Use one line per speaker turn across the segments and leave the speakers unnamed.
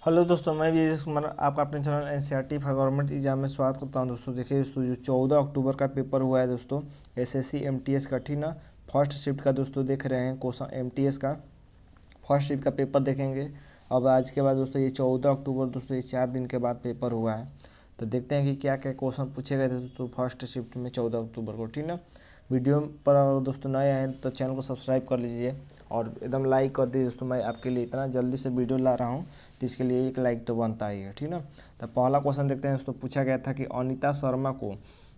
Hello दोस्तों, मैं भी कुमार आपका अपने channel NCERT for government exam में स्वागत करता हूं। दोस्तों देखिए दोस्तों, जो 14 अक्टूबर का पेपर हुआ है दोस्तों, एसएससी एमटीएस का, ठीक ना। फर्स्ट शिफ्ट का दोस्तों देख रहे हैं क्वेश्चन, एमटीएस का फर्स्ट शिफ्ट का पेपर देखेंगे। अब आज के बाद दोस्तों ये 14 अक्टूबर दोस्तों, ये 4 दिन के बाद पेपर हुआ है। तो देखते हैं कि क्या क्या क्वेश्चन पूछे गए थे दोस्तों फर्स्ट शिफ्ट में 14 अक्टूबर को, ठीक ना। वीडियो पर अगर दोस्तों नए आए तो चैनल को सब्सक्राइब कर लीजिए और एकदम लाइक कर दीजिए दोस्तों। मैं आपके लिए इतना जल्दी से वीडियो ला रहा हूँ तो इसके लिए एक लाइक तो बनता ही है, ठीक ना। तो पहला क्वेश्चन देखते हैं दोस्तों। पूछा गया था कि अनीता शर्मा को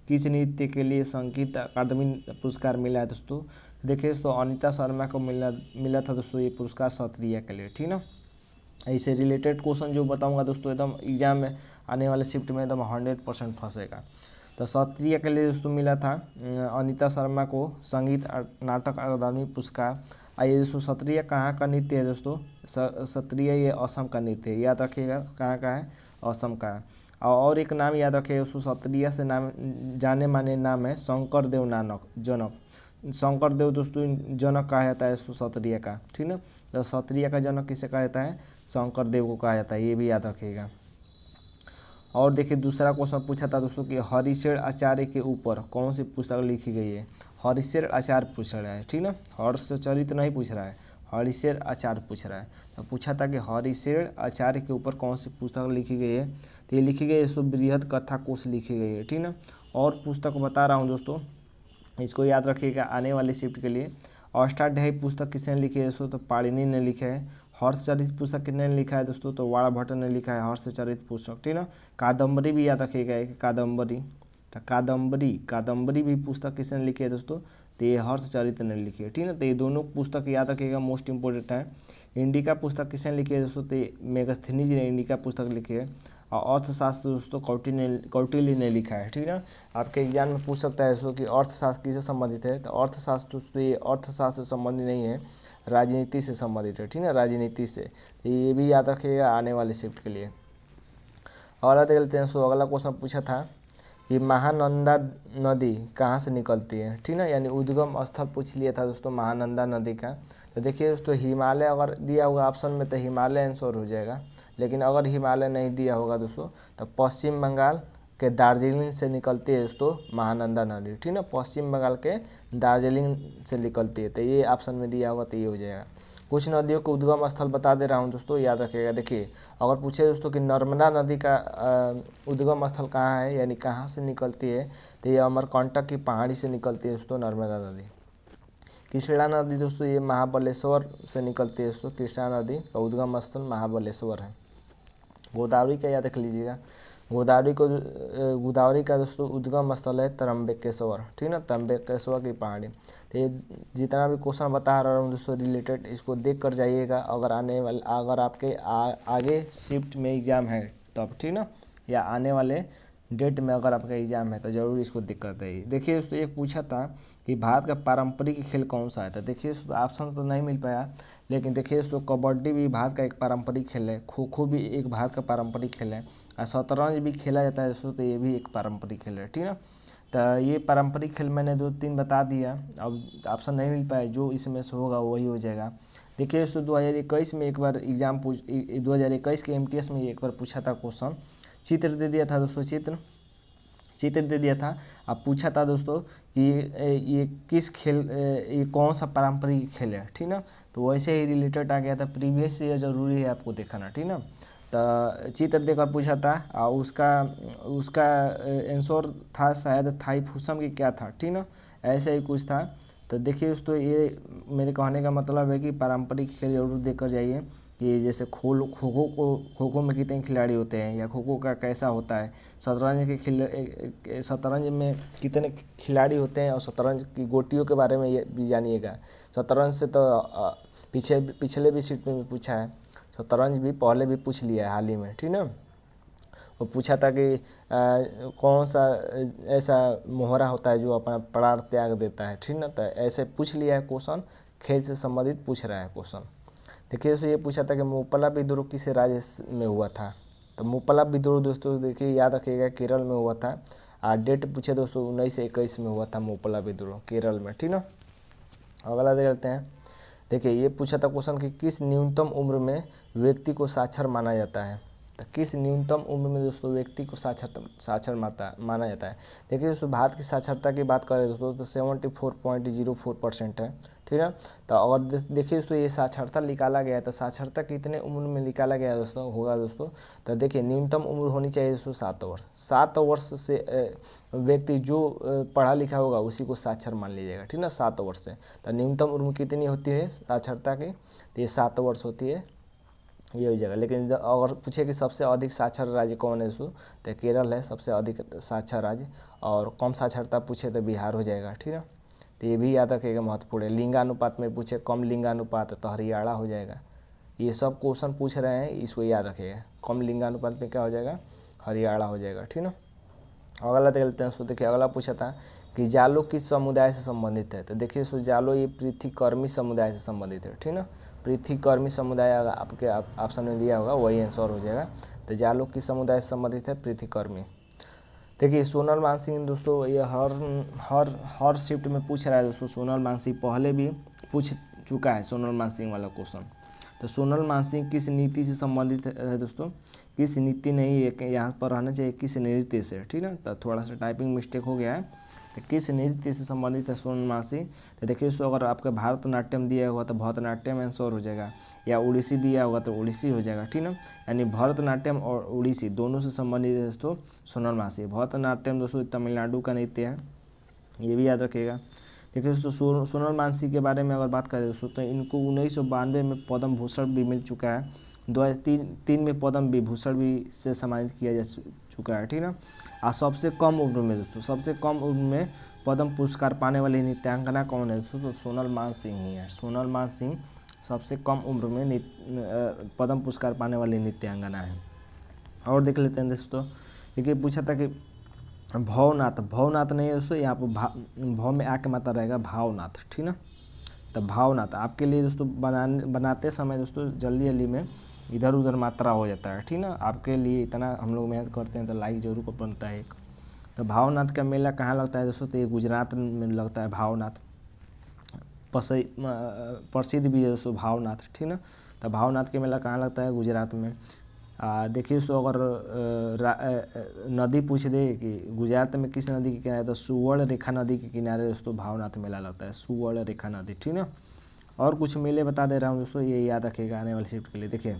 किस नृत्य के लिए संगीत अकादमी पुरस्कार मिला है दोस्तों। देखिए दोस्तों, अनीता शर्मा को मिला मिला था दोस्तों ये पुरस्कार सत्रिया के लिए, ठीक ना। इससे रिलेटेड क्वेश्चन जो बताऊंगा दोस्तों, एकदम एग्जाम में आने वाले शिफ्ट में एकदम 100% फंसेगा। तो सत्रिया के लिए दोस्तों मिला था अनीता शर्मा को संगीत नाटक अकादमी पुरस्कार। आइए दोस्तों, सत्रिया कहाँ का नृत्य है दोस्तों। सत्रिया ये असम का नृत्य है, याद रखिएगा कहाँ का है, असम का है। और एक नाम याद रखिएगा दोस्तों, सत्रिया से नाम जाने माने नाम है शंकर देव नानक जनक। शंकर देव दोस्तों जनक कहा जाता है सत्रिया का, ठीक ना। तो सत्रिया का जनक किसे कहा जाता है, शंकर देव को कहा जाता है, ये भी याद रखिएगा। और देखिए दूसरा क्वेश्चन पूछा था दोस्तों कि हरिशेर आचार्य के ऊपर कौन सी पुस्तक लिखी गई है। हरिशेर आचार्य पूछ रहा है, ठीक ना। हर्षचरित नहीं पूछ रहा है, हरिशेर आचार्य पूछ रहा है। तो पूछा था कि हरिशेर आचार्य के ऊपर कौन सी पुस्तक लिखी गई है। तो ये लिखी गई है सो बृहद कथा कोश लिखी गई है, ठीक ना। और पुस्तक बता रहा हूँ दोस्तों, इसको याद रखिएगा आने वाली शिफ्ट के लिए। अष्टाध्यायी पुस्तक किसने लिखी है दोस्तों, तो पाणिनि ने लिखा है। हर्षचरित पुस्तक किसने लिखा है दोस्तों, तो वाणभट्ट ने लिखा है हर्षचरित पुस्तक, ठीक ना। कादम्बरी भी याद रखिएगा, एक कादम्बरी। तो कादम्बरी भी पुस्तक किसने लिखी है दोस्तों, तो ये हर्षचरित ने लिखी है, ठीक ना। तो ये दोनों पुस्तक याद रखिएगा, मोस्ट इंपॉर्टेंट है। इंडिका पुस्तक किसने लिखी है दोस्तों, तो मेगस्थनीज ने इंडिका पुस्तक लिखी है। और अर्थशास्त्र दोस्तों कौटिल्य ने लिखा है, ठीक ना। आपके एग्जाम में पूछ सकता है दोस्तों कि अर्थशास्त्र किससे संबंधित है। तो अर्थशास्त्र दोस्तों ये अर्थशास्त्र से संबंधित नहीं है, राजनीति से संबंधित है, ठीक ना, राजनीति से। तो ये भी याद रखिएगा आने वाले शिफ्ट के लिए। और देख लेते हैं दोस्तों, अगला क्वेश्चन पूछा था कि महानंदा नदी कहाँ से निकलती है, ठीक ना। यानी उद्गम स्थल पूछ लिया था दोस्तों महानंदा नदी का। तो देखिए दोस्तों, हिमालय अगर दिया होगा ऑप्शन में तो हिमालय आंसर हो जाएगा। लेकिन अगर हिमालय नहीं दिया होगा दोस्तों, तो पश्चिम बंगाल के दार्जिलिंग से निकलती है दोस्तों महानंदा नदी, ठीक ना। पश्चिम बंगाल के दार्जिलिंग से निकलती है, तो ये ऑप्शन में दिया होगा तो ये हो जाएगा। कुछ नदियों को उद्गम स्थल बता दे रहा हूँ दोस्तों, याद रखिएगा। देखिए अगर पूछे दोस्तों कि नर्मदा नदी का उद्गम स्थल कहाँ है, यानी कहाँ से निकलती है, तो ये अमरकंटक की पहाड़ी से निकलती है दोस्तों नर्मदा नदी। कृष्णा नदी दोस्तों ये महाबलेश्वर से निकलती है दोस्तों, कृष्णा नदी का उद्गम स्थल महाबलेश्वर है। गोदावरी का याद रख लीजिएगा, गोदावरी का दोस्तों उद्गम स्थल है त्र्यंबकेश्वर, ठीक ना, त्र्यंबकेश्वर की पहाड़ी। तो ये जितना भी क्वेश्चन बता रहा हूँ दोस्तों रिलेटेड, इसको देख कर जाइएगा। अगर आपके आगे शिफ्ट में एग्ज़ाम है तब, ठीक ना, या आने वाले डेट में अगर आपका एग्जाम है तो ज़रूर इसको दिक्कत है। देखिए दोस्तों, एक पूछा था कि भारत का पारंपरिक खेल कौन सा है। तो देखिए दोस्तों, ऑप्शन तो नहीं मिल पाया, लेकिन देखिए दोस्तों, कबड्डी भी भारत का एक पारंपरिक खेल है, खो खो भी एक भारत का पारंपरिक खेल है, और शतरंज भी खेला जाता है दोस्तों, तो ये भी एक पारंपरिक खेल है, ठीक ना। तो ये पारंपरिक खेल मैंने 2-3 बता दिया। अब ऑप्शन नहीं मिल पाया, जो इसमें से होगा वही हो जाएगा। देखिए दोस्तों, 2021 में एक बार एग्जाम 2021 के एमटीएस में एक बार पूछा था क्वेश्चन, चित्र दे दिया था दोस्तों, चित्र दे दिया था। अब पूछा था दोस्तों कि ये किस खेल, ये कौन सा पारंपरिक खेल है, ठीक ना। तो वैसे ही रिलेटेड आ गया था, प्रीवियस ईयर जरूरी है आपको देखना, ठीक ना। तो चित्र देकर पूछा था और उसका उसका आंसर था शायद थाईपुसम की क्या था, ठीक ना, ऐसे ही कुछ था। तो देखिए दोस्तों, ये मेरे कहने का मतलब है कि पारंपरिक खेल जरूर देखकर जाइए। कि जैसे खो खो में कितने खिलाड़ी होते हैं, या खो खो का कैसा होता है, शतरंज में कितने खिलाड़ी होते हैं, और शतरंज की गोटियों के बारे में ये भी जानिएगा। शतरंज से तो पिछले भी सीट में भी पूछा है, शतरंज भी पहले भी पूछ लिया है हाल ही में, ठीक ना। वो पूछा था कि कौन सा ऐसा मोहरा होता है जो अपना प्राण त्याग देता है, ठीक ना। तो ऐसे पूछ लिया है क्वेश्चन, खेल से संबंधित पूछ रहा है क्वेश्चन। देखिए दोस्तों, ये पूछा था कि मुप्पला विद्रोह किस राज्य में हुआ था। तो मुप्पला विद्रोह दोस्तों देखिए याद रखिएगा केरल में हुआ था। और डेट पूछे दोस्तों 1921 में हुआ था मुप्पला विद्रोह केरल में, ठीक ना। अगला देख लेते हैं। देखिए ये पूछा था क्वेश्चन कि किस न्यूनतम उम्र में व्यक्ति को साक्षर माना जाता है। तो किस न्यूनतम उम्र में दोस्तों व्यक्ति को साक्षर माना जाता है। देखिए दोस्तों भारत की साक्षरता की बात करें दोस्तों तो 74.04% है, ठीक है। तो अगर देखिए दोस्तों ये साक्षरता निकाला गया है, तो साक्षरता कितने उम्र में निकाला गया है दोस्तों होगा दोस्तों। तो देखिए न्यूनतम उम्र होनी चाहिए दोस्तों 7 वर्ष। 7 वर्ष से व्यक्ति जो पढ़ा लिखा होगा उसी को साक्षर मान लीजिएगा, ठीक ना, 7 वर्ष से। तो न्यूनतम उम्र कितनी होती है साक्षरता की, तो ये 7 वर्ष होती है, ये हो जाएगा। लेकिन अगर पूछे कि सबसे अधिक साक्षर राज्य कौन है दोस्तों, तो केरल है सबसे अधिक साक्षर राज्य। और कम साक्षरता पूछे तो बिहार हो जाएगा, ठीक है। तो ये भी याद रखिएगा, महत्वपूर्ण है। लिंगानुपात में पूछे कम लिंगानुपात तो हरियाणा हो जाएगा। ये सब क्वेश्चन पूछ रहे हैं, इसको याद रखिएगा। कम लिंगानुपात में क्या हो जाएगा, हरियाणा हो जाएगा, ठीक ना। अगला देख लेते हैं। सो देखिए अगला पूछा था कि जालो किस समुदाय से संबंधित है। तो देखिए सो जालो ये पृथ्वीकर्मी समुदाय से संबंधित है, ठीक ना। पृथ्वीकर्मी समुदाय अगर आपके ऑप्शन में दिया होगा वही आंसर हो जाएगा। तो जालो किस समुदाय से संबंधित है, पृथ्वीकर्मी। देखिए सोनल मानसिंह दोस्तों ये हर शिफ्ट में पूछ रहा है दोस्तों। सोनल मानसिंह पहले भी पूछ चुका है सोनल मानसिंह वाला क्वेश्चन। तो सोनल मानसिंह किस नीति से संबंधित है दोस्तों, किस नीति नहीं है यहाँ पर रहना चाहिए, किस नृत्य से, ठीक है। तो थोड़ा सा टाइपिंग मिस्टेक हो गया है। तो किस नृत्य से संबंधित है सोनल मानसिंह। तो देखिए दोस्तों अगर आपका भरतनाट्यम दिया होगा तो भरतनाट्यम आंसर हो जाएगा, या उड़ीसी दिया होगा तो उड़ीसी हो जाएगा, ठीक ना। यानी भरतनाट्यम और उड़ीसी दोनों से संबंधित है दोस्तों सोनल मानसिंह। भरतनाट्यम दोस्तों तमिलनाडु का नृत्य है, ये भी याद रखिएगा। देखिए दोस्तों सोनल मानसिंह के बारे में अगर बात करें दोस्तों तो इनको 1992 में पद्म भूषण भी मिल चुका है। 2003 में पद्म विभूषण भी से सम्मानित किया जा चुका है, ठीक ना। और सबसे कम उम्र में दोस्तों, सबसे कम उम्र में पद्म पुरस्कार पाने वाली नृत्यांगना कौन है दोस्तों, तो सोनल मानसिंह ही है। सोनल मानसिंह सबसे कम उम्र में पद्म पुरस्कार पाने वाली नृत्यांगना है। और देख लेते हैं दोस्तों। देखिए पूछा था कि भवनाथ, भवनाथ नहीं है दोस्तों, यहाँ पर भव में आके मात्रा रहेगा भावनाथ, ठीक ना। तो भावनाथ आपके लिए दोस्तों बनाते समय दोस्तों जल्दी में इधर उधर मात्रा हो जाता है, ठीक ना। आपके लिए इतना हम लोग मेहनत करते हैं तो लाइक जरूर को बनता है एक। तो भावनाथ का मेला कहाँ लगता है दोस्तों, तो ये गुजरात में लगता है भावनाथ। प्रसिद्ध भी है दोस्तों भावनाथ, ठीक ना। तो भावनाथ के मेला कहाँ लगता है, गुजरात में। देखिए दोस्तों अगर नदी पूछ दे कि गुजरात में किस नदी के किनारे, तो सुवर्ण रेखा नदी के किनारे दोस्तों भावनाथ मेला लगता है, सुवर्ण रेखा नदी, ठीक ना। और कुछ मेले बता दे रहा हूँ दोस्तों, ये याद रखिएगा आने वाली शिफ्ट के लिए। देखिए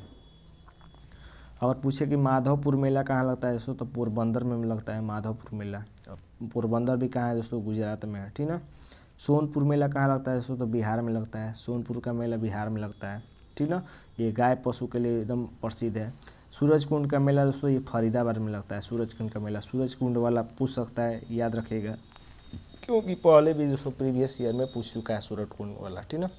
अगर पूछे कि माधवपुर मेला कहाँ लगता है दोस्तों, तो पोरबंदर में लगता है माधवपुर मेला। पोरबंदर भी कहाँ है दोस्तों, गुजरात में है, ठीक ना। सोनपुर मेला कहाँ लगता है दोस्तों, तो बिहार में लगता है। सोनपुर का मेला बिहार में लगता है, ठीक ना। ये गाय पशु के लिए एकदम प्रसिद्ध है। सूरजकुंड का मेला दोस्तों ये फरीदाबाद में लगता है। सूरजकुंड का मेला, सूरजकुंड वाला पूछ सकता है, याद रखिएगा, क्योंकि पहले भी दोस्तों प्रीवियस ईयर में पूछ चुका है सूरजकुंड वाला, ठीक ना।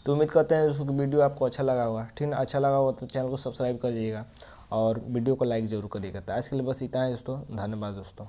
तो उम्मीद करते हैं दोस्तों कि वीडियो आपको अच्छा लगा होगा, ठीक ना। अच्छा लगा होगा तो चैनल को सब्सक्राइब कर दीजिएगा और वीडियो को लाइक ज़रूर करिएगा। तो आज के लिए बस इतना है दोस्तों, धन्यवाद दोस्तों।